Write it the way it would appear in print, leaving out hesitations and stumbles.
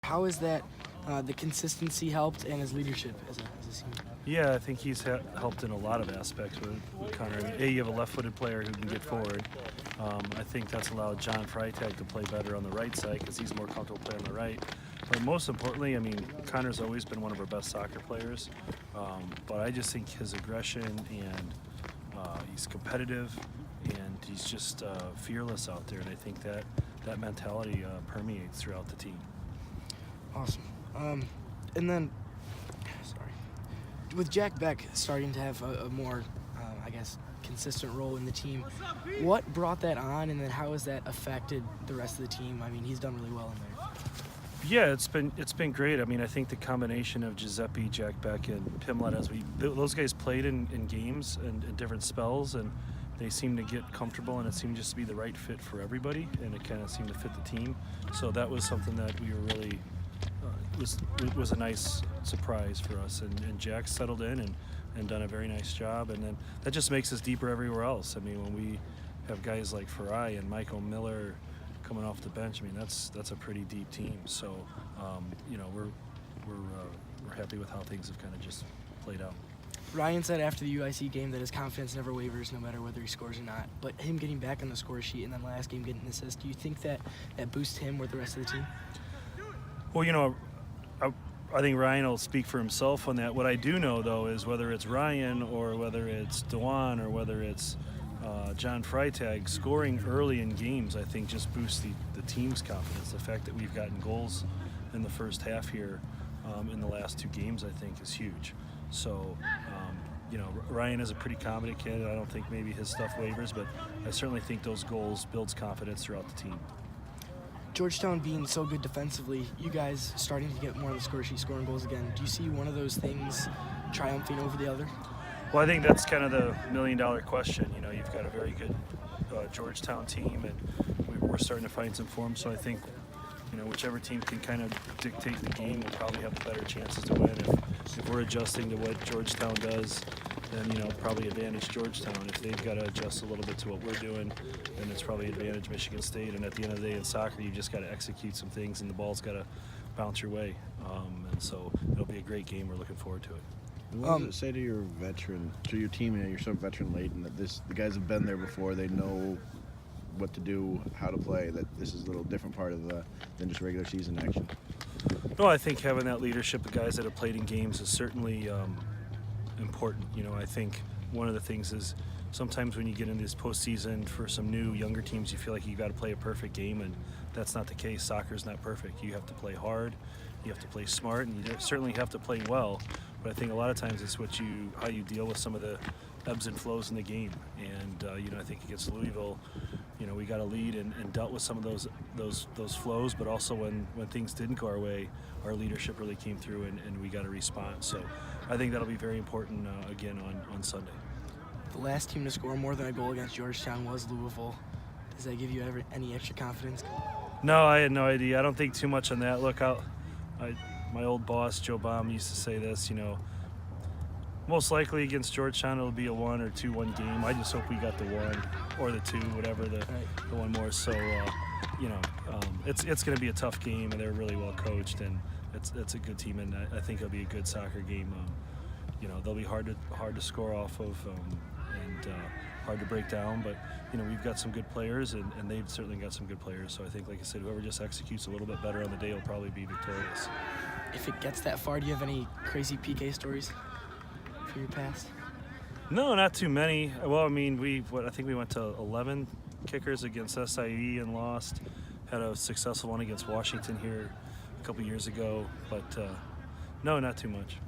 How has that the consistency helped and his leadership as a senior? Yeah, I think he's helped in a lot of aspects with Connor. I mean, you have a left-footed player who can get forward. I think that's allowed John Freitag to play better on the right side because he's more comfortable playing on the right. But most importantly, I mean, Connor's always been one of our best soccer players. But I just think his aggression and he's competitive and he's just fearless out there. And I think that mentality permeates throughout the team. Awesome. And then, with Jack Beck starting to have a more, I guess, consistent role in the team, what brought that on, and then how has that affected the rest of the team? I mean, he's done really well in there. Yeah, it's been great. I mean, I think the combination of Giuseppe, Jack Beck, and Pimlet, those guys played in games and in different spells, and they seemed to get comfortable, and it seemed just to be the right fit for everybody, and it kind of seemed to fit the team. So that was something that we were really was a nice surprise for us, and Jack settled in and done a very nice job, and then that just makes us deeper everywhere else. I mean, when we have guys like Farai and Michael Miller coming off the bench, I mean that's a pretty deep team. So you know, we're happy with how things have kind of just played out. Ryan said after the UIC game that his confidence never wavers no matter whether he scores or not, but him getting back on the score sheet and then last game getting an assist, do you think that boosts him with the rest of the team? Well, you know, I think Ryan will speak for himself on that. What I do know, though, is whether it's Ryan or whether it's Dewan or whether it's John Freitag, scoring early in games, I think, just boosts the team's confidence. The fact that we've gotten goals in the first half here in the last two games, I think, is huge. So, you know, Ryan is a pretty competent kid. I don't think maybe his stuff wavers, but I certainly think those goals builds confidence throughout the team. Georgetown being so good defensively, you guys starting to get more on the score sheet, scoring goals again. Do you see one of those things triumphing over the other? Well, I think that's kind of the million-dollar question. You know, you've got a very good Georgetown team, and we're starting to find some form. So I think, you know, whichever team can kind of dictate the game will probably have the better chances to win. If we're adjusting to what Georgetown does, then, you know, probably advantage Georgetown. If they've got to adjust a little bit to what we're doing, then it's probably advantage Michigan State. And at the end of the day in soccer, you just got to execute some things, and the ball's got to bounce your way. And so it'll be a great game. We're looking forward to it. What does it say to your team, you're so veteran laden, that the guys have been there before, they know what to do, how to play, that this is a little different part of than just regular season action? No, I think having that leadership of guys that have played in games is certainly important. You know, I think one of the things is sometimes when you get into this postseason for some new younger teams, you feel like you got to play a perfect game, and that's not the case. Soccer's not perfect. You have to play hard, you have to play smart, and you certainly have to play well. But I think a lot of times it's how you deal with some of the ebbs and flows in the game. And you know, I think against Louisville, you know, we got a lead and dealt with some of those flows, but also when things didn't go our way, our leadership really came through and we got a response. So I think that'll be very important again on Sunday. The last team to score more than a goal against Georgetown was Louisville. Does that give you any extra confidence? No, I had no idea. I don't think too much on that. Look, my old boss, Joe Baum, used to say this, you know, most likely against Georgetown it'll be a 1 or 2-1 game. I just hope we got the 1 or the 2, whatever the one more. So, you know, it's going to be a tough game, and they're really well coached, and it's a good team, and I think it'll be a good soccer game. You know, they'll be hard to score off of and hard to break down, but you know, we've got some good players, and they've certainly got some good players. So I think, like I said, whoever just executes a little bit better on the day will probably be victorious. If it gets that far, do you have any crazy PK stories for your past? No, not too many. Well, I mean, I think we went to 11 kickers against SIE and lost. Had a successful one against Washington here a couple years ago, but no, not too much.